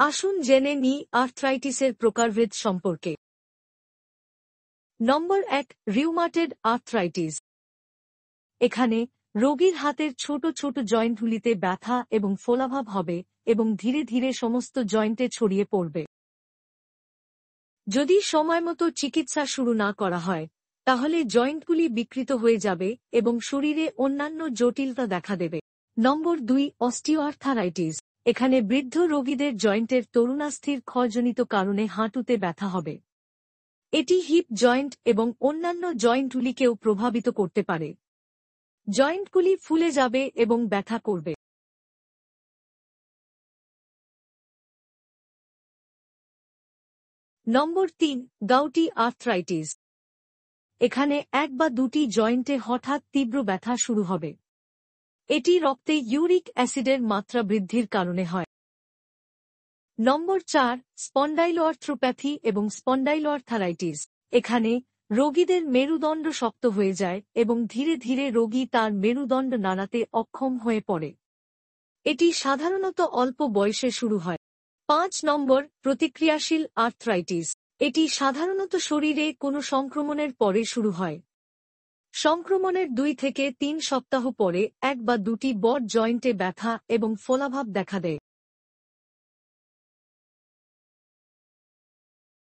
আসুন জেনে নিই আর্থ্রাইটিসের প্রকারভেদ সম্পর্কে। নম্বর 1, রিউমাটেড আর্থ্রাইটিস। এখানে রোগীর হাতের ছোট ছোট জয়েন্টগুলিতে ব্যথা এবং ফোলাভাব হবে এবং ধীরে ধীরে সমস্ত জয়েন্টে ছড়িয়ে পড়বে। যদি সময়মতো চিকিৎসা শুরু না করা হয়, তাহলে জয়েন্টগুলি বিকৃত হয়ে যাবে এবং শরীরে অন্যান্য জটিলতা দেখা দেবে। নম্বর 2, অস্টিওআর্থারাইটিস। এখানে বৃদ্ধ রোগীদের জয়েন্টের তরুণাস্থির ক্ষয়জনিত কারণে হাঁটুতে ব্যথা হবে। এটি হিপ জয়েন্ট এবং অন্যান্য জয়েন্টগুলিকেও প্রভাবিত করতে পারে। জয়েন্টগুলি ফুলে যাবে এবং ব্যথা করবে। নম্বর 3, গাউটি আর্থ্রাইটিস। এখানে এক বা দুটি জয়েন্টে হঠাৎ তীব্র ব্যথা শুরু হবে। এটি রক্তে ইউরিক অ্যাসিডের মাত্রা বৃদ্ধির কারণে হয়। নম্বর 4, স্পন্ডাইলোআর্থ্রোপ্যাথি এবং স্পন্ডাইলোআর্থারাইটিস। এখানে রোগীদের মেরুদণ্ড শক্ত হয়ে যায় এবং ধীরে ধীরে রোগী তার মেরুদণ্ড নাড়াতে অক্ষম হয়ে পড়ে। এটি সাধারণত অল্প বয়সে শুরু হয়। 5 নম্বর, প্রতিক্রিয়াশীল আর্থ্রাইটিস। এটি সাধারণত শরীরে কোনো সংক্রমণের পরে শুরু হয়। সংক্রমণের 2 থেকে 3 সপ্তাহ পরে এক বা দুটি বড় জয়েন্টে ব্যথা এবং ফোলাভাব দেখা দেয়।